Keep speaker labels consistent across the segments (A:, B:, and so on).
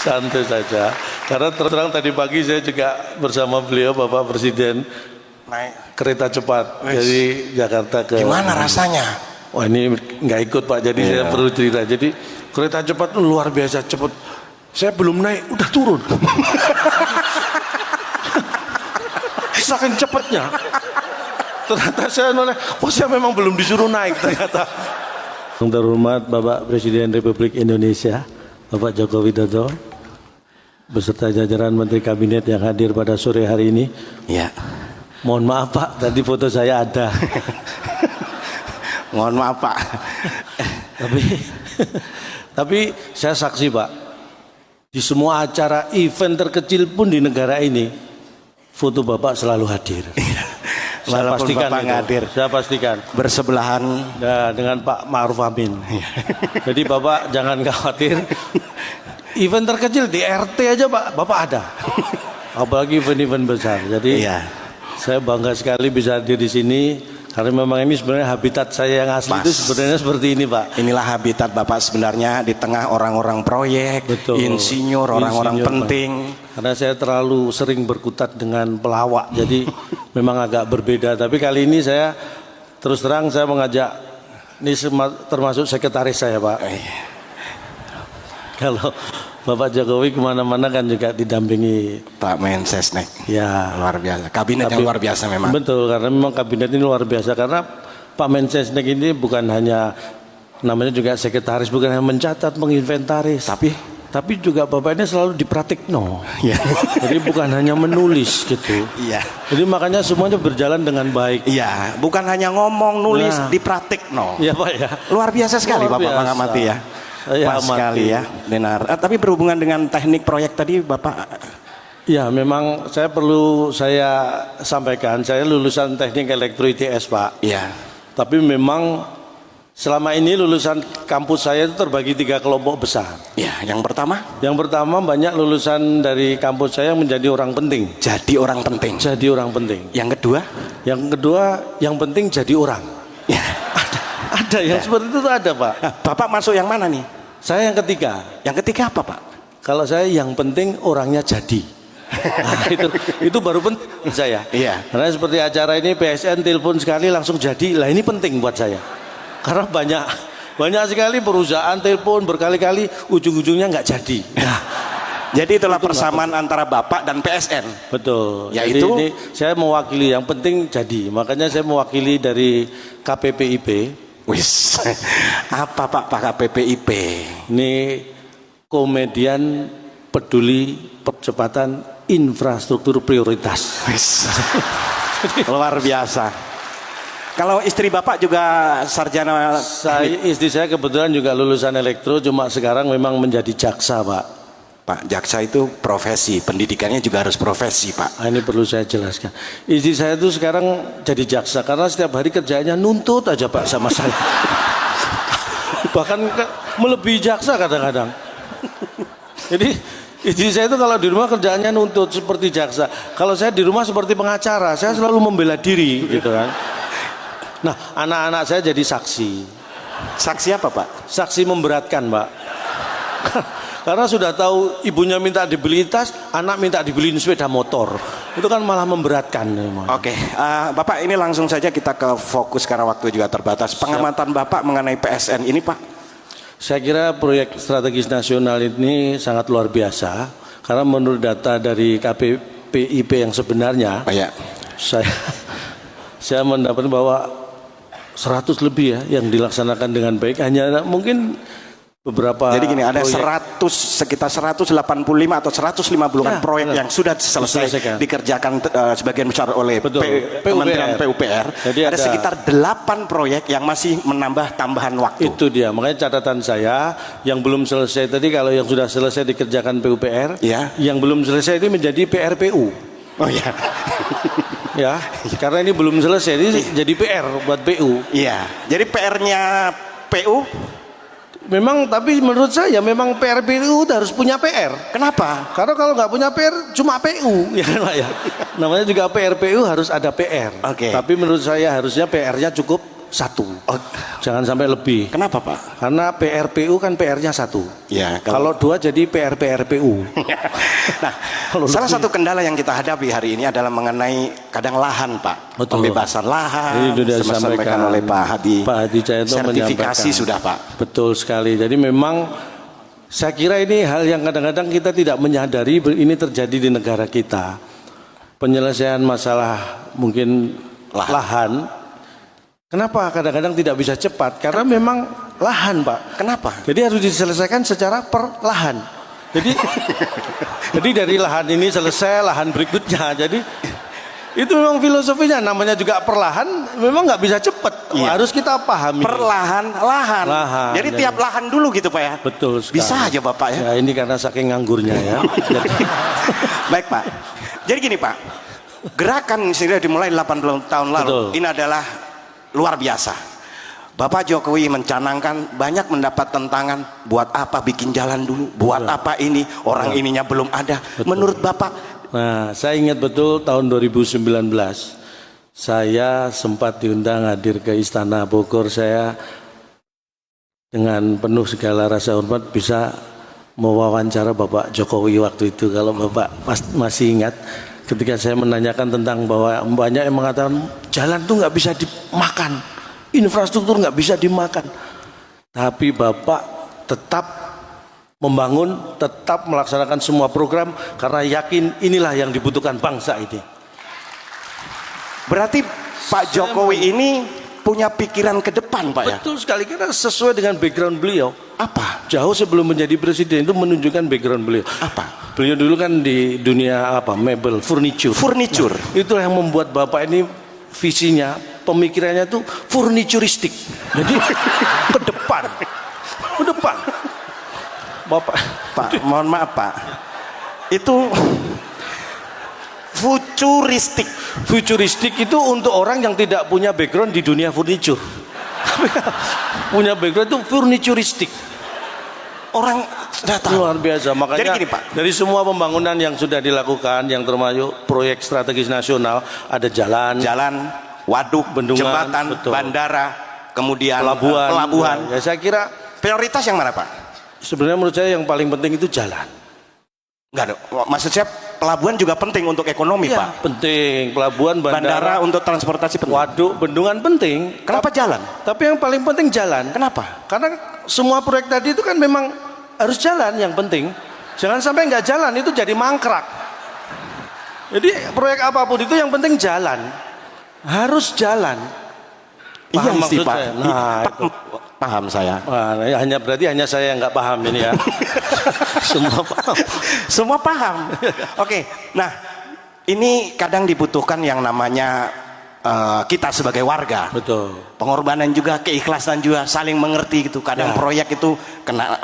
A: Santai saja. Karena terang tadi pagi saya juga bersama beliau Bapak Presiden
B: naik
A: kereta cepat dari Jakarta ke.
B: Gimana rasanya?
A: Wah ini nggak ikut Pak, jadi saya perlu cerita. Jadi kereta cepat luar biasa cepat. Saya belum naik, udah turun. Saking cepatnya. Ternyata saya noleh, oh saya memang belum disuruh naik ternyata. Yang terhormat Bapak Presiden Republik Indonesia, Bapak Joko Widodo, beserta jajaran Menteri Kabinet yang hadir pada sore hari ini.
B: Ya.
A: Mohon maaf Pak, tadi foto saya ada.
B: Mohon maaf Pak.
A: Tapi saya saksi Pak, di semua acara event terkecil pun di negara ini, foto Bapak selalu hadir. Saya pastikan
B: Bapak hadir.
A: Saya pastikan.
B: Bersebelahan
A: Dengan Pak Ma'ruf Amin. Jadi Bapak jangan khawatir. Event terkecil di RT aja Pak, Bapak ada. Apalagi event-event besar. Jadi saya bangga sekali bisa hadir di sini. Karena memang ini sebenarnya habitat saya yang asli itu sebenarnya seperti ini Pak.
B: Inilah habitat Bapak sebenarnya di tengah orang-orang proyek, insinyur, orang-orang penting.
A: Pak. Karena saya terlalu sering berkutat dengan pelawak, jadi memang agak berbeda. Tapi kali ini saya terus terang saya mengajak, ini termasuk sekretaris saya Pak. Kalau Bapak Jokowi kemana-mana kan juga didampingi
B: Pak Mensesnek.
A: Ya
B: luar biasa. Kabinet yang luar biasa memang.
A: Betul, karena memang kabinet ini luar biasa. Karena Pak Mensesnek ini bukan hanya namanya juga sekretaris, bukan hanya mencatat, menginventaris, tapi juga Bapak ini selalu dipraktikno. Ya. Jadi bukan hanya menulis gitu. Iya. Jadi makanya semuanya berjalan dengan baik.
B: Iya, bukan hanya ngomong, nulis, dipraktikno.
A: Iya Pak ya.
B: Luar biasa sekali Bapak mengamati ya. Pas sekali ya, benar. Tapi berhubungan dengan teknik proyek tadi Bapak.
A: Ya memang saya perlu saya sampaikan, saya lulusan teknik elektro ITS Pak. Iya. Tapi memang selama ini lulusan kampus saya itu terbagi 3 kelompok besar.
B: Ya, yang pertama?
A: Yang pertama banyak lulusan dari kampus saya menjadi orang penting.
B: Jadi orang penting.
A: Jadi orang penting.
B: Yang kedua?
A: Yang kedua yang penting jadi orang. Ya. Ada yang seperti itu ada Pak.
B: Bapak masuk yang mana nih?
A: Saya yang ketiga.
B: Yang ketiga apa Pak?
A: Kalau saya yang penting orangnya jadi. Nah, itu baru penting buat saya. Iya. Karena seperti acara ini PSN telepon sekali langsung jadi. Lah ini penting buat saya. Karena banyak sekali perusahaan telepon berkali-kali ujung-ujungnya nggak jadi. Nah,
B: jadi itulah persamaan antara Bapak dan PSN.
A: Betul.
B: Yaitu
A: jadi ini saya mewakili yang penting jadi. Makanya saya mewakili dari KPPIP.
B: Wis, apa Pak KPPIP?
A: Ini komedian peduli percepatan infrastruktur prioritas.
B: Wis. Luar biasa. Kalau istri Bapak juga sarjana?
A: Istri saya kebetulan juga lulusan elektro, cuma sekarang memang menjadi jaksa Pak.
B: Pak, jaksa itu profesi, pendidikannya juga harus profesi Pak.
A: Ini perlu saya jelaskan. Istri saya itu sekarang jadi jaksa karena setiap hari kerjaannya nuntut aja Pak sama saya. Bahkan melebihi jaksa kadang-kadang. Jadi istri saya itu kalau di rumah kerjaannya nuntut seperti jaksa. Kalau saya di rumah seperti pengacara, saya selalu membela diri gitu kan. Nah, anak-anak saya jadi saksi.
B: Saksi apa Pak?
A: Saksi memberatkan Pak. Karena sudah tahu ibunya minta dibeli tas, anak minta dibeliin sepeda motor. Itu kan malah memberatkan.
B: Oke, Bapak ini langsung saja kita ke fokus karena waktu juga terbatas. Pengamatan Bapak mengenai PSN ini Pak?
A: Saya kira proyek strategis nasional ini sangat luar biasa. Karena menurut data dari KPPIP yang sebenarnya, saya mendapat bahwa 100 lebih ya yang dilaksanakan dengan baik. Hanya mungkin beberapa. Jadi
B: gini, ada sekitar 185 atau 150 proyek yang sudah selesai dikerjakan sebagian besar oleh Kementerian PUPR. Jadi ada sekitar 8 proyek yang masih menambah tambahan waktu.
A: Itu dia, makanya catatan saya yang belum selesai tadi, kalau yang sudah selesai dikerjakan PUPR, yang belum selesai ini menjadi PRPU.
B: Oh ya.
A: Ya, karena ini belum selesai, ini jadi PR buat PU.
B: Iya. Jadi PR-nya PU
A: memang, tapi menurut saya memang PRPU harus punya PR.
B: Kenapa?
A: Karena kalau nggak punya PR cuma PU, ya kan Pak ya. Namanya juga PRPU harus ada PR. Tapi menurut saya harusnya PR-nya cukup satu. Jangan sampai lebih.
B: Kenapa Pak?
A: Karena PRPU kan PR-nya satu.
B: Ya,
A: kalau 2 jadi PRPRPU.
B: Nah, salah satu kendala yang kita hadapi hari ini adalah mengenai kadang lahan Pak.
A: Betul.
B: Pembebasan lahan.
A: Ini sudah disampaikan
B: oleh Pak Hadi.
A: Pak Hadi Cahyanto
B: sertifikasi sudah Pak.
A: Betul sekali. Jadi memang saya kira ini hal yang kadang-kadang kita tidak menyadari ini terjadi di negara kita. Penyelesaian masalah mungkin lahan. Kenapa kadang-kadang tidak bisa cepat? Karena memang lahan Pak.
B: Kenapa?
A: Jadi harus diselesaikan secara perlahan. Jadi dari lahan ini selesai, lahan berikutnya. Jadi itu memang filosofinya, namanya juga perlahan, memang nggak bisa cepat. Iya. Harus kita pahami.
B: Perlahan. Jadi tiap lahan dulu gitu Pak ya.
A: Betul sekali.
B: Bisa aja Bapak ya.
A: Ya ini karena saking nganggurnya ya.
B: Baik Pak. Jadi gini Pak, gerakan sudah dimulai 80 tahun lalu.
A: Betul.
B: Ini adalah luar biasa. Bapak Jokowi mencanangkan, banyak mendapat tentangan, buat apa bikin jalan dulu, buat apa ini, orang ininya belum ada. Betul. Menurut Bapak?
A: Nah, saya ingat betul tahun 2019, saya sempat diundang hadir ke Istana Bogor. Saya dengan penuh segala rasa hormat bisa mewawancara Bapak Jokowi waktu itu. Kalau Bapak masih ingat, ketika saya menanyakan tentang bahwa banyak yang mengatakan jalan tuh nggak bisa dimakan, infrastruktur nggak bisa dimakan, tapi Bapak tetap membangun, tetap melaksanakan semua program karena yakin inilah yang dibutuhkan bangsa ini.
B: Berarti Pak Jokowi ini punya pikiran ke depan Pak ya?
A: Betul sekali, karena sesuai dengan background beliau.
B: Apa?
A: Jauh sebelum menjadi presiden itu menunjukkan background beliau.
B: Apa?
A: Beliau dulu kan di dunia mebel, furniture. Nah, itulah yang membuat Bapak ini visinya, pemikirannya tuh furnituristik. Jadi ke depan. Bapak,
B: mohon maaf Pak, itu
A: futuristik itu untuk orang yang tidak punya background di dunia furniture. Punya background itu furnituristik.
B: Orang sudah tahu.
A: Luar biasa. Makanya
B: jadi gini Pak,
A: dari semua pembangunan yang sudah dilakukan, yang termasuk proyek strategis nasional, ada jalan,
B: waduk, bendungan, jembatan, betul, bandara, kemudian pelabuhan.
A: Ya, saya kira
B: prioritas yang mana Pak?
A: Sebenarnya menurut saya yang paling penting itu jalan.
B: Enggak dong, maksud saya pelabuhan juga penting untuk ekonomi
A: ya,
B: Pak.
A: Penting, pelabuhan,
B: bandara untuk transportasi penting.
A: Waduk, bendungan penting.
B: Kenapa jalan?
A: Tapi yang paling penting jalan.
B: Kenapa?
A: Karena semua proyek tadi itu kan memang harus jalan yang penting. Jangan sampai nggak jalan itu jadi mangkrak. Jadi proyek apapun itu yang penting jalan. Harus jalan.
B: Paham
A: iya
B: sih Pak.
A: Nah,
B: paham saya.
A: Wah, berarti hanya saya yang nggak paham ini ya.
B: Semua paham. Oke, nah ini kadang dibutuhkan yang namanya kita sebagai warga.
A: Betul.
B: Pengorbanan juga, keikhlasan juga, saling mengerti gitu. Kadang proyek itu kena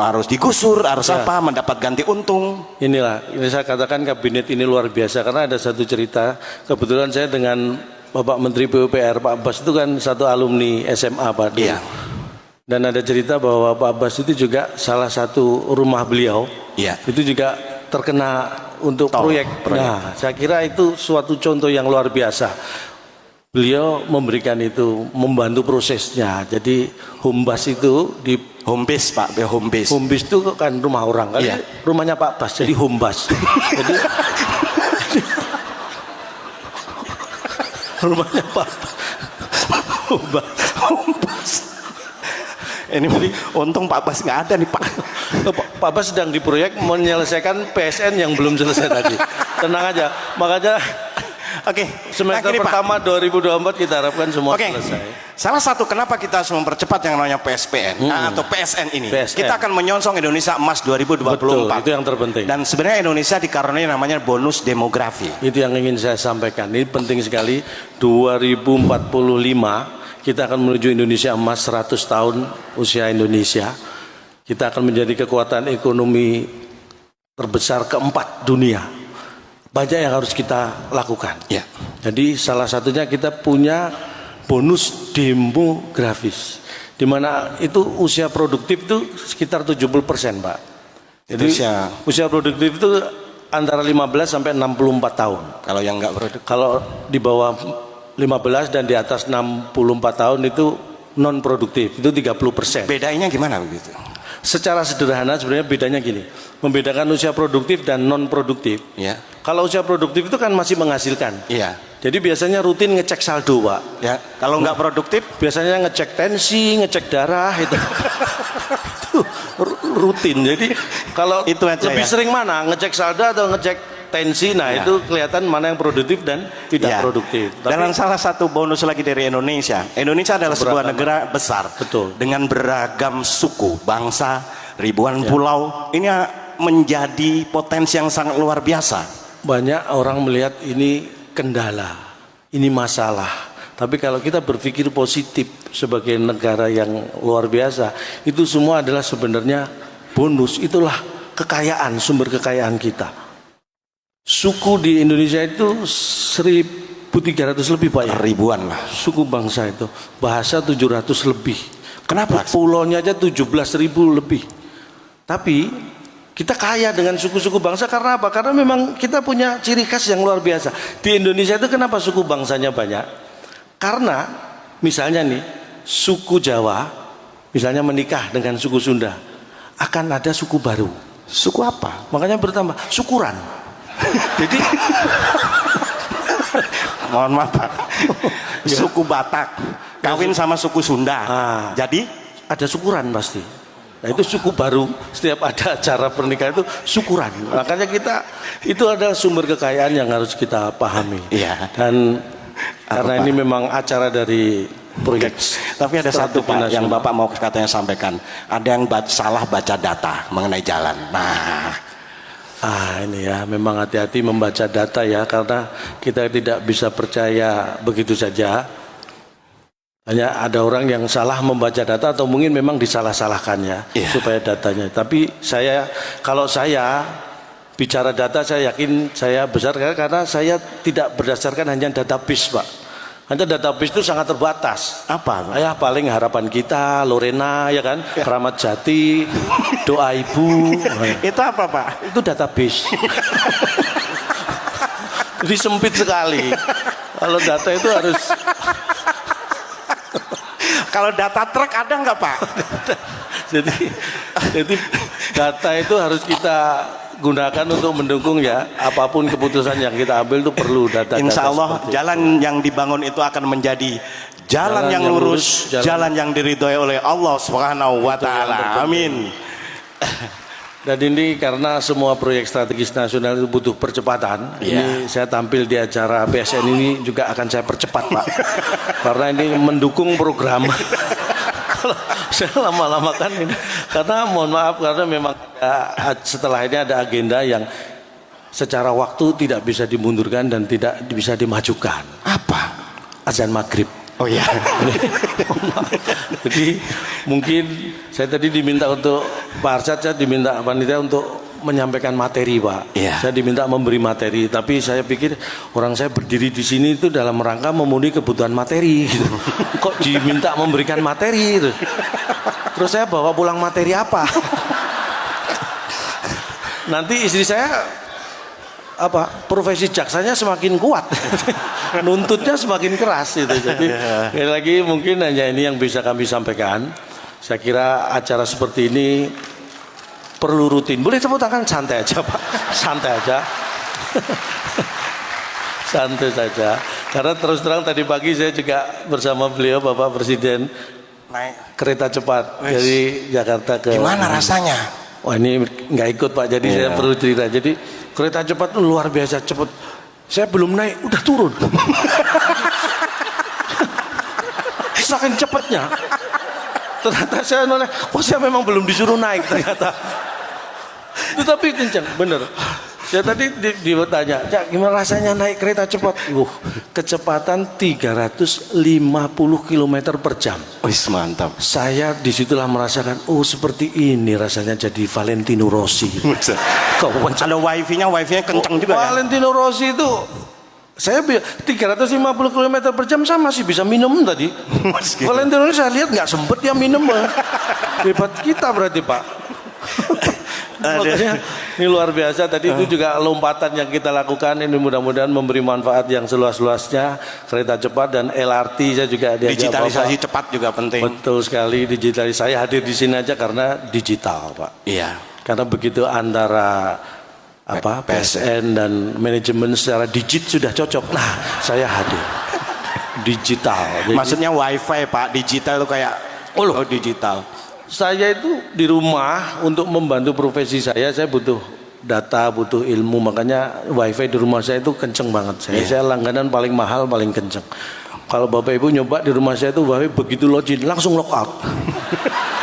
B: harus digusur, harus mendapat ganti untung.
A: Inilah, ini saya katakan kabinet ini luar biasa karena ada satu cerita. Kebetulan saya dengan Bapak Menteri PUPR Pak Abbas itu kan satu alumni SMA Pak.
B: Iya.
A: Dan ada cerita bahwa Pak Abbas itu juga salah satu rumah beliau.
B: Iya.
A: Itu juga terkena untuk proyek. Nah, saya kira itu suatu contoh yang luar biasa. Beliau memberikan itu, membantu prosesnya. Jadi Humbas itu di
B: Hombes Pak, Hombes.
A: Hombes itu kan rumah orang kan. Iya. Rumahnya Pak Abbas jadi Humbas. Jadi rumahnya Pak
B: Humbas. Ini untung Pak Abbas nggak ada nih Pak.
A: Pak Abbas sedang di proyek menyelesaikan PSN yang belum selesai tadi. Tenang aja. Makanya semester pertama 2024 kita harapkan semua selesai.
B: Salah satu kenapa kita harus mempercepat yang namanya PSPN atau PSN ini. Kita akan menyongsong Indonesia Emas 2024.
A: Betul, itu yang terpenting.
B: Dan sebenarnya Indonesia dikaruniai namanya bonus demografi.
A: Itu yang ingin saya sampaikan. Ini penting sekali. 2045 kita akan menuju Indonesia Emas 100 tahun usia Indonesia. Kita akan menjadi kekuatan ekonomi terbesar keempat dunia. Banyak yang harus kita lakukan.
B: Ya.
A: Jadi salah satunya kita punya bonus demografis, di mana itu usia produktif itu sekitar 70% Pak. Jadi usia produktif itu antara 15 sampai 64 tahun.
B: Kalau yang nggak produktif?
A: Kalau di bawah 15 dan di atas 64 tahun itu non produktif, itu 30%.
B: Bedanya gimana begitu?
A: Secara sederhana sebenarnya bedanya gini, membedakan usia produktif dan non produktif.
B: Ya.
A: Kalau usia produktif itu kan masih menghasilkan.
B: Iya.
A: Jadi biasanya rutin ngecek saldo, Pak.
B: Ya. Kalau nggak produktif,
A: biasanya ngecek tensi, ngecek darah itu. Itu rutin. Jadi kalau
B: itu aja
A: lebih
B: ya?
A: sering mana, ngecek saldo atau ngecek tensi, nah
B: ya.
A: Itu kelihatan mana yang produktif dan tidak produktif.
B: Dan salah satu bonus lagi dari Indonesia, Indonesia adalah sebuah negara besar,
A: betul,
B: dengan beragam suku, bangsa, ribuan pulau. Ini menjadi potensi yang sangat luar biasa.
A: Banyak orang melihat ini kendala, ini masalah. Tapi kalau kita berpikir positif sebagai negara yang luar biasa, itu semua adalah sebenarnya bonus. Itulah kekayaan, sumber kekayaan kita. Suku di Indonesia itu 1.300 lebih, Pak, ya?
B: Ribuan lah.
A: Suku bangsa itu, bahasa 700 lebih.
B: Kenapa?
A: Pulaunya aja 17.000 lebih. Tapi kita kaya dengan suku-suku bangsa karena apa? Karena memang kita punya ciri khas yang luar biasa. Di Indonesia itu kenapa suku bangsanya banyak? Karena misalnya nih, suku Jawa misalnya menikah dengan suku Sunda, akan ada suku baru.
B: Suku apa?
A: Makanya bertambah syukuran. Jadi
B: mohon maaf, Pak. Suku Batak kawin sama suku Sunda. Jadi
A: ada syukuran pasti. Nah, itu suku baru, setiap ada acara pernikahan itu syukuran. Makanya itu adalah sumber kekayaan yang harus kita pahami.
B: Iya.
A: Dan karena ini memang acara dari proyek.
B: Tapi ada satu, Pak, yang Bapak mau katanya sampaikan. Ada yang salah baca data mengenai jalan.
A: Ini ya, memang hati-hati membaca data ya, karena kita tidak bisa percaya begitu saja. Hanya ada orang yang salah membaca data atau mungkin memang disalah-salahkannya supaya datanya. Tapi kalau saya bicara data, saya yakin saya besar karena saya tidak berdasarkan hanya database, Pak. Hanya database itu sangat terbatas.
B: Apa?
A: Ya paling harapan kita, Lorena, ya kan, Keramat Jati, doa ibu.
B: Itu apa, Pak?
A: Itu database. Jadi sempit sekali. Kalau data itu harus.
B: Kalau data truk ada nggak, Pak?
A: jadi data itu harus kita gunakan untuk mendukung ya apapun keputusan yang kita ambil itu perlu data.
B: Insya Allah jalan yang dibangun itu akan menjadi jalan yang lurus, jalan yang diridhoi oleh Allah Subhanahu wa taala. Amin.
A: Dan ini karena semua proyek strategis nasional itu butuh percepatan. Ini saya tampil di acara PSN ini juga akan saya percepat, Pak. Karena ini mendukung program. Kalau saya lama-lama kan ini, karena mohon maaf karena memang setelah ini ada agenda yang secara waktu tidak bisa dimundurkan dan tidak bisa dimajukan.
B: Apa?
A: Azan maghrib.
B: Oh iya.
A: Jadi mungkin saya tadi diminta untuk Pak Arsyad, saya diminta panitia untuk menyampaikan materi, Pak. Saya diminta memberi materi, tapi saya pikir orang saya berdiri di sini itu dalam rangka memenuhi kebutuhan materi. Gitu. Kok diminta memberikan materi? Gitu. Terus saya bawa pulang materi apa? Nanti istri saya profesi jaksanya semakin kuat, nuntutnya semakin keras itu. Jadi lagi mungkin hanya ini yang bisa kami sampaikan. Saya kira acara seperti ini perlu rutin. Boleh tepuk tangan, santai aja, Pak, santai aja. Santai saja. Karena terus terang tadi pagi saya juga bersama beliau Bapak Presiden naik kereta cepat dari Jakarta ke.
B: Gimana rasanya?
A: Wah, ini nggak ikut, Pak. Jadi saya perlu cerita. Jadi kereta cepat itu luar biasa cepat. Saya belum naik, udah turun. Saking cepatnya. Ternyata saya noleh, saya memang belum disuruh naik ternyata. Tetapi kencang, bener. Saya tadi ditanya, Cak, gimana rasanya naik kereta cepat? Kecepatan 350 km per jam.
B: Wis mantap.
A: Saya disitulah merasakan, seperti ini rasanya jadi Valentino Rossi.
B: Kalau wifi-nya kencang juga.
A: Valentino Rossi itu, saya 350 km per jam saya masih bisa minum tadi. Valentino Rossi saya lihat nggak sempet ya minum. Hebat kita berarti, Pak. Pokoknya ini luar biasa. Tadi itu juga lompatan yang kita lakukan. Ini mudah-mudahan memberi manfaat yang seluas-luasnya. Kereta cepat dan LRT saya juga diajak.
B: Digitalisasi cepat juga penting.
A: Betul sekali, digitalisasi. Saya hadir di sini aja karena digital, Pak.
B: Iya.
A: Karena begitu antara PSN dan manajemen secara sudah cocok. Nah, saya hadir. Digital.
B: Jadi, maksudnya wifi Pak, digital itu kayak digital.
A: Saya itu di rumah untuk membantu profesi saya butuh data, butuh ilmu, makanya wifi di rumah saya itu kenceng banget. Saya langganan paling mahal, paling kenceng. Kalau Bapak Ibu nyoba di rumah saya itu wifi begitu login langsung lock out.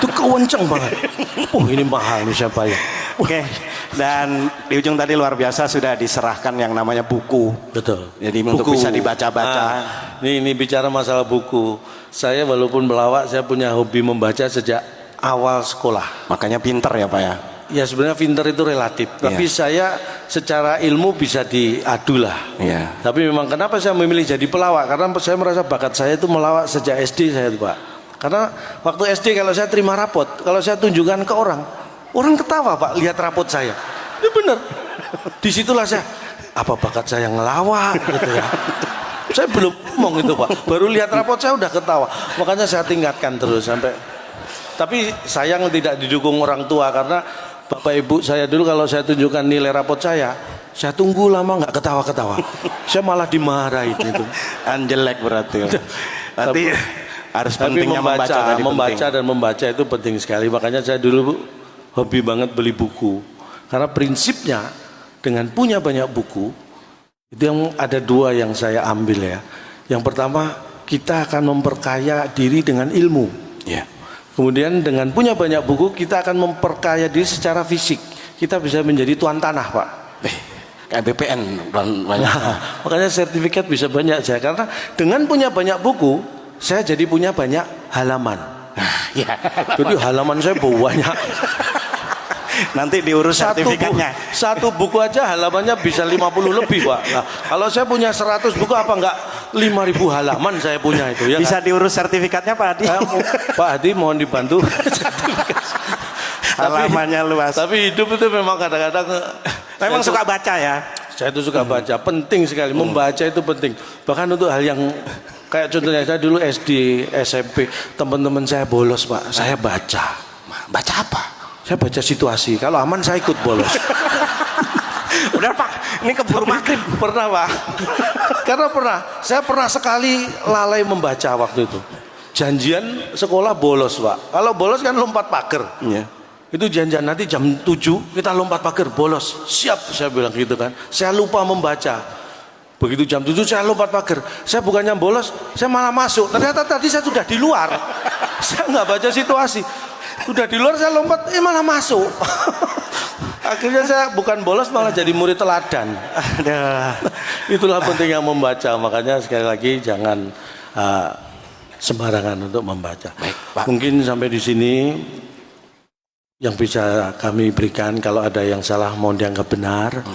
A: Itu kenceng banget. Ini mahal nih siapa ya?
B: Oke. Dan di ujung tadi luar biasa sudah diserahkan yang namanya buku.
A: Betul.
B: Jadi untuk bisa dibaca-baca.
A: Ini bicara masalah buku. Saya walaupun melawak, saya punya hobi membaca sejak awal sekolah.
B: Makanya pinter ya Pak ya?
A: Ya sebenarnya pinter itu relatif. Tapi saya secara ilmu bisa diadu lah. Tapi memang kenapa saya memilih jadi pelawak? Karena saya merasa bakat saya itu melawak sejak SD saya Pak. Karena waktu SD kalau saya terima rapot, kalau saya tunjukkan ke orang ketawa Pak, lihat rapot saya. Ini bener. Disitulah saya, apa bakat saya ngelawak gitu ya. Saya belum ngomong itu Pak, baru lihat rapot saya udah ketawa. Makanya saya tingkatkan terus sampai. Tapi sayang tidak didukung orang tua karena Bapak Ibu saya dulu kalau saya tunjukkan nilai rapot saya tunggu lama nggak ketawa-ketawa. Saya malah dimarahin itu.
B: Jelek berarti. Nanti harus pentingnya
A: membaca dan membaca itu penting sekali. Makanya saya dulu hobi banget beli buku. Karena prinsipnya dengan punya banyak buku itu yang ada dua yang saya ambil ya. Yang pertama kita akan memperkaya diri dengan ilmu. Kemudian dengan punya banyak buku kita akan memperkaya diri secara fisik. Kita bisa menjadi tuan tanah Pak.
B: Kayak BPN banyak.
A: Makanya sertifikat bisa banyak saya. Karena dengan punya banyak buku saya jadi punya banyak halaman. Jadi halaman saya banyak.
B: Nanti diurus sertifikatnya.
A: Satu buku aja halamannya bisa 50 lebih Pak. Nah, kalau saya punya 100 buku apa enggak 5.000 halaman saya punya itu ya.
B: Bisa diurus sertifikatnya Pak Hadi.
A: Pak Hadi mohon dibantu.
B: Halamannya luas.
A: Tapi hidup itu memang kadang-kadang
B: memang suka baca ya.
A: Saya itu suka baca, penting sekali. Membaca itu penting. Bahkan untuk hal yang kayak contohnya saya dulu SD, SMP, teman-teman saya bolos Pak, saya baca.
B: Baca apa?
A: Saya baca situasi. Kalau aman saya ikut bolos.
B: Udah Pak, ini keburu maghrib.
A: Pernah Pak. Karena saya pernah sekali lalai membaca waktu itu. Janjian sekolah bolos Pak. Kalau bolos kan lompat pagar. Itu janjian nanti jam 7 kita lompat pagar bolos. Siap saya bilang gitu kan. Saya lupa membaca. Begitu jam 7 saya lompat pagar. Saya bukannya bolos, saya malah masuk. Ternyata tadi saya sudah di luar. Saya nggak baca situasi. Sudah di luar saya lompat, malah masuk. Akhirnya saya bukan bolos malah jadi murid teladan. Itulah pentingnya membaca. Makanya sekali lagi jangan sembarangan untuk membaca.
B: Baik, Pak.
A: Mungkin sampai di sini yang bisa kami berikan. Kalau ada yang salah mohon dianggap benar.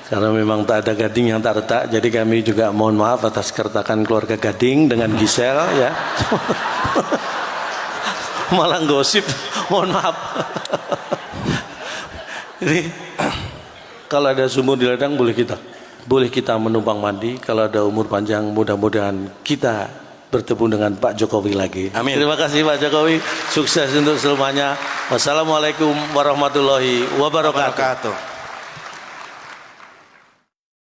A: Karena memang tak ada gading yang tak retak. Jadi kami juga mohon maaf atas keretakan keluarga Gading dengan Gisel ya. Malah gosip, mohon maaf. Jadi kalau ada sumur di ladang boleh kita menumpang mandi. Kalau ada umur panjang mudah-mudahan kita bertemu dengan Pak Jokowi lagi.
B: Amin.
A: Terima kasih Pak Jokowi, sukses untuk selamanya. Wassalamualaikum warahmatullahi wabarakatuh.